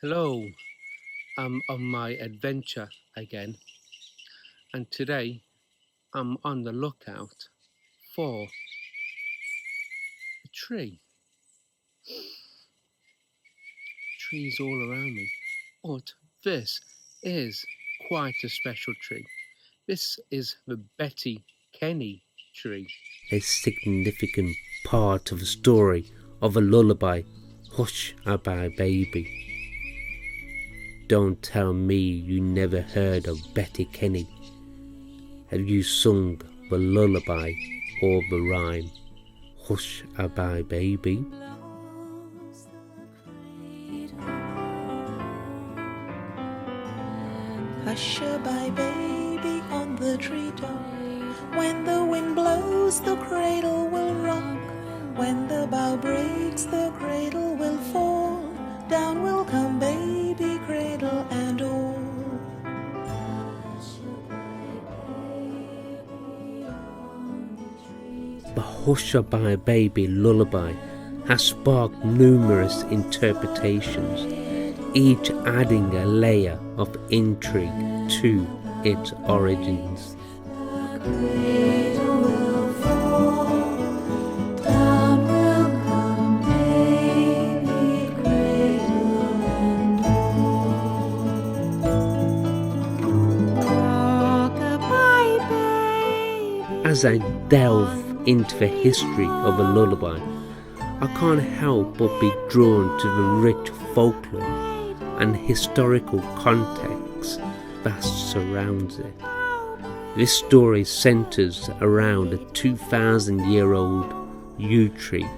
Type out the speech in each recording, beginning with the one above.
Hello, I'm on my adventure again, and today I'm on the lookout for a tree. Trees all around me, but this is quite a special tree. This is the Betty Kenny tree. A significant part of the story of a lullaby, Hush-a-Bye Baby. Don't tell me you never heard of Betty Kenny. Have you sung the lullaby or the rhyme, Hush-a-Bye Baby? Hush-a-bye baby on the treetop. When the wind blows, the cradle will rock. When the bough breaks, the cradle will fall. Down will come baby, cradle and all. The Hush-a-Bye Baby lullaby has sparked numerous interpretations, each adding a layer of intrigue to its origins. As I delve into the history of a lullaby, I can't help but be drawn to the rich folklore and historical context that surrounds it. This story centers around a 2,000-year-old yew tree,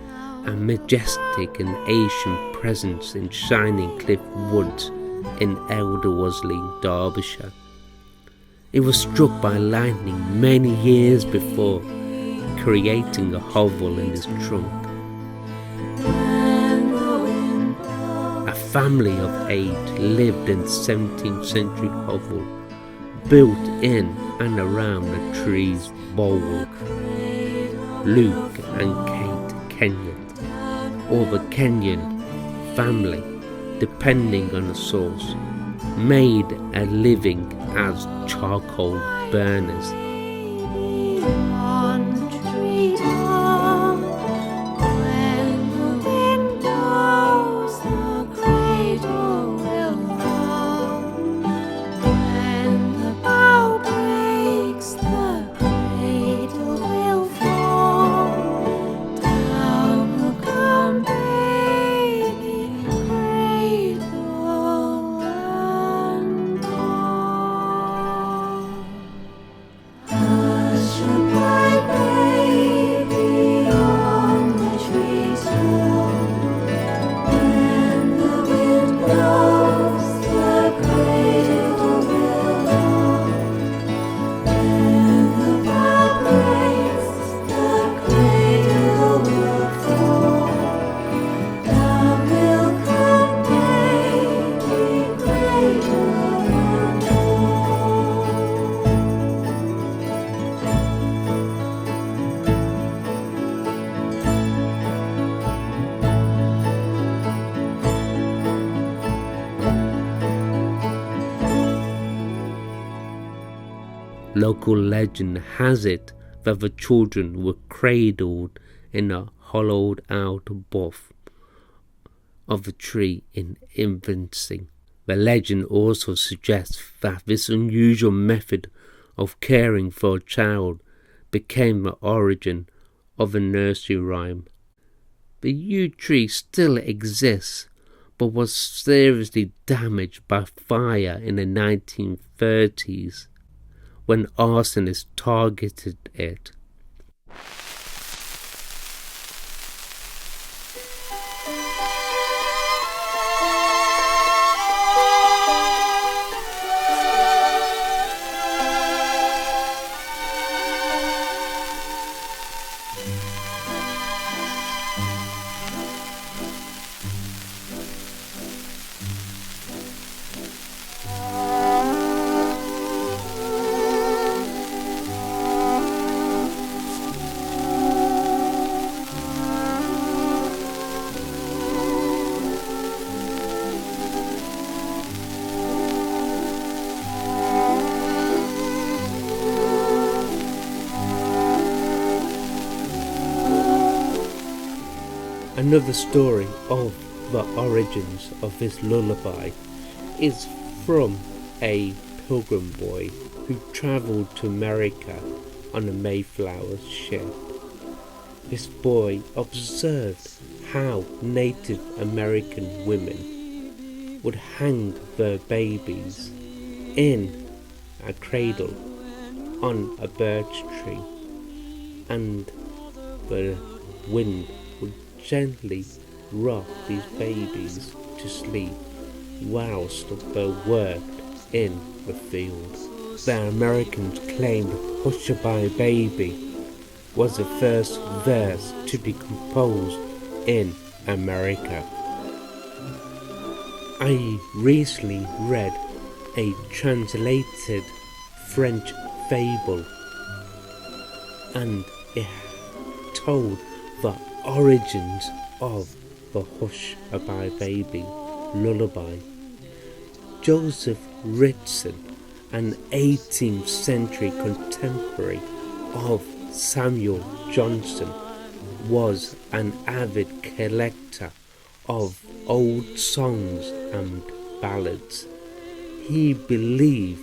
a majestic and ancient presence in Shining Cliff Woods in Elder-Worsley, Derbyshire. It was struck by lightning many years before, creating a hovel in its trunk. A family of 8 lived in the 17th century hovel, built in and around the tree's bole. Luke and Kate Kenyon, or the Kenyon family, depending on the source, made a living as charcoal burners. Local legend has it that the children were cradled in a hollowed-out buff of the tree in infancy. The legend also suggests that this unusual method of caring for a child became the origin of the nursery rhyme. The yew tree still exists, but was seriously damaged by fire in the 1930s. When arsonists targeted it. Another story of the origins of this lullaby is from a pilgrim boy who travelled to America on a Mayflower ship. This boy observed how Native American women would hang their babies in a cradle on a birch tree, and the wind would gently rock these babies to sleep whilst they worked in the fields. The Americans claimed "Hushabye Baby" was the first verse to be composed in America. I recently read a translated French fable, and it told the origins of the Hushabye Baby lullaby. Joseph Ritson, an 18th century contemporary of Samuel Johnson, was an avid collector of old songs and ballads. He believed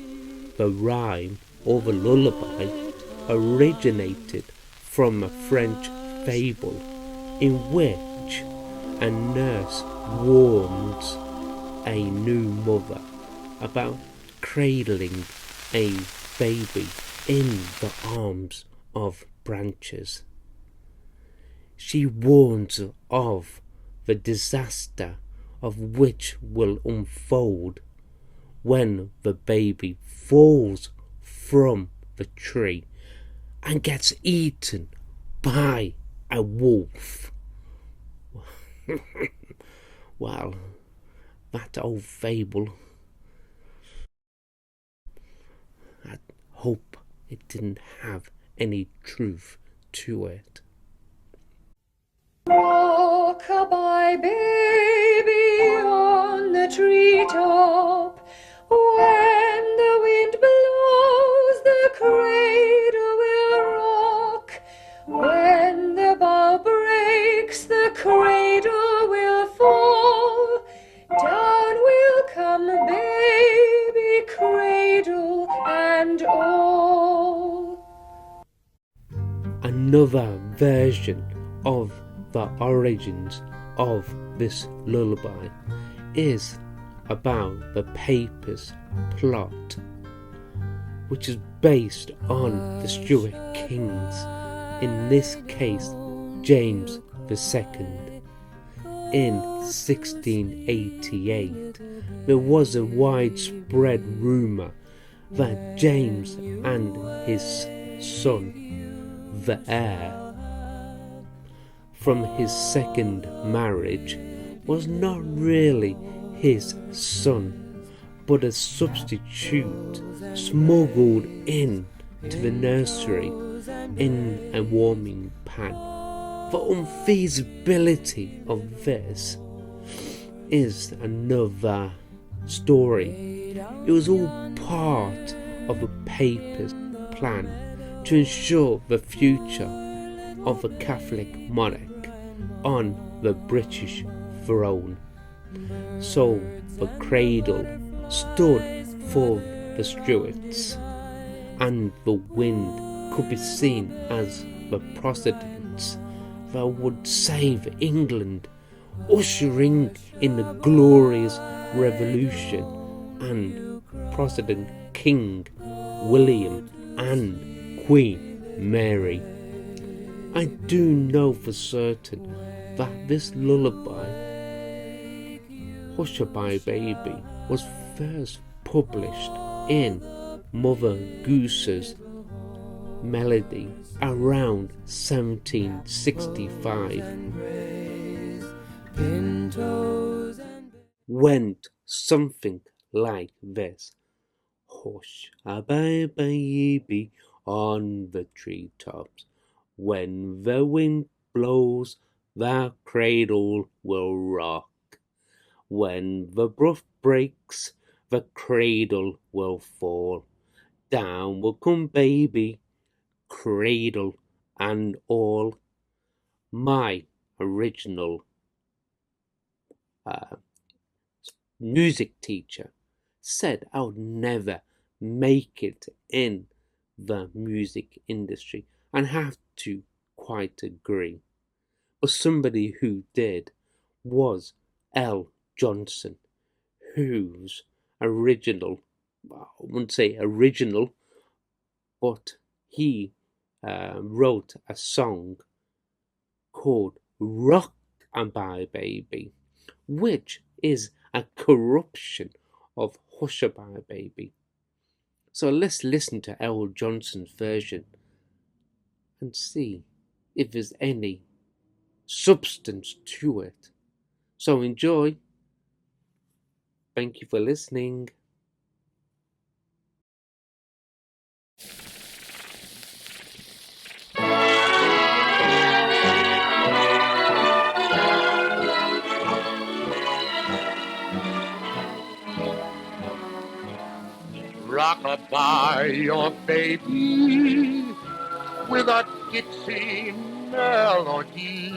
the rhyme or the lullaby originated from a French fable in which a nurse warns a new mother about cradling a baby in the arms of branches. She warns of the disaster of which will unfold when the baby falls from the tree and gets eaten by a wolf. Well, that old fable, I hope it didn't have any truth to it. Rock-a-bye baby on the treetop, when the wind blows the cradle will rock, when the bough breaks the cradle will fall, down will come baby, cradle and all. Another version of the origins of this lullaby is about the Papist plot, which is based on the Stuart kings, in this case James II. In 1688, there was a widespread rumour that James and his son, the heir from his second marriage, was not really his son, but a substitute smuggled in to the nursery in a warming pan. The unfeasibility of this is another story. It was all part of a Papist plan to ensure the future of a Catholic monarch on the British throne. So the cradle stood for the Stuarts, and the wind could be seen as the precedents that would save England, ushering in the glorious revolution, and President King William and Queen Mary. I do know for certain that this lullaby, Hushabye Baby, was first published in Mother Goose's Melody around 1765. Went something like this: Hushabye baby on the treetops, when the wind blows the cradle will rock, when the brush breaks the cradle will fall, down will come baby, cradle and all. My original music teacher said I would never make it in the music industry, and have to quite agree. But somebody who did was L. Johnson, whose original, well, I wouldn't say original, but he wrote a song called Rock-a-Bye Baby, which is a corruption of Hush-a-Bye Baby. So let's listen to L. Johnson's version and see if there's any substance to it. So enjoy. Thank you for listening. Rock-a-bye your baby with a Dixie melody.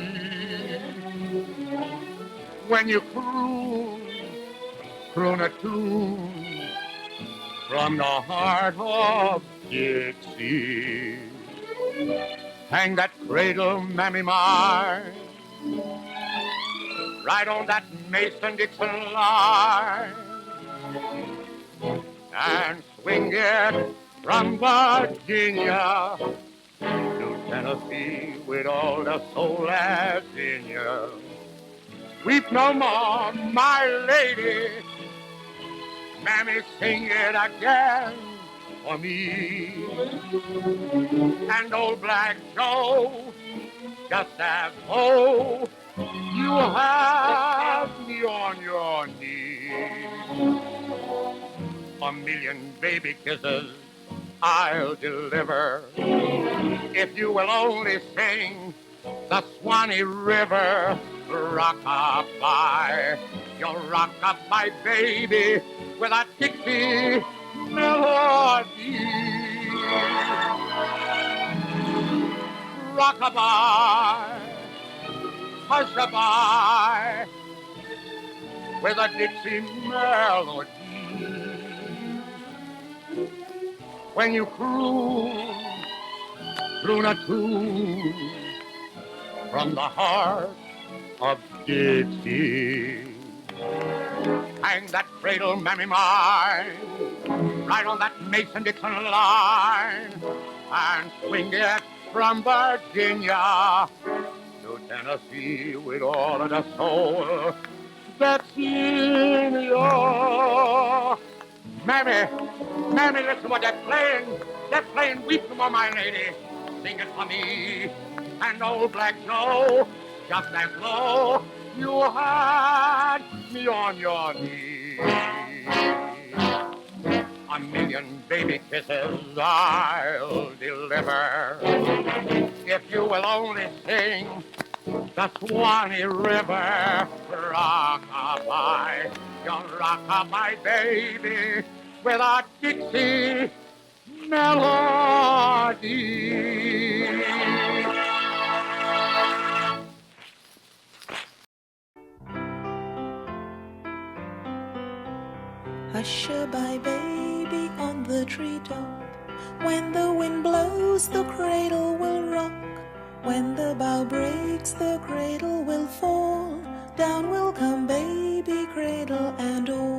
When you croon a tune from the heart of Dixie. Hang that cradle, mammy mine, right on that Mason-Dixon line, and swing it from Virginia to Tennessee with all the soul that's in you. Weep no more, my lady, mammy, sing it again for me. And old Black Joe, just as though you have me on your knee. A million baby kisses I'll deliver if you will only sing the Swanee River. Rock-a-bye, your rock-a-bye baby with a Dixie melody. Rock-a-bye, hush-a-bye with a Dixie melody. When you croon a tune from the heart of Dixie. Hang that cradle, mammy mine, right on that Mason-Dixon line, and swing it from Virginia to Tennessee with all of the soul that's in you. Mammy, listen what they're playing. They're playing Weep No More, My Lady. Sing it for me. And old Black Joe, just as low you had me on your knee. A million baby kisses I'll deliver if you will only sing the Swanee River. Rock-a-bye, your rock-a-bye baby with a Dixie melody. Hush-a-bye baby on the treetop. When the wind blows the cradle will rock. When the bough breaks the cradle will fall. Down will come baby cradle and all.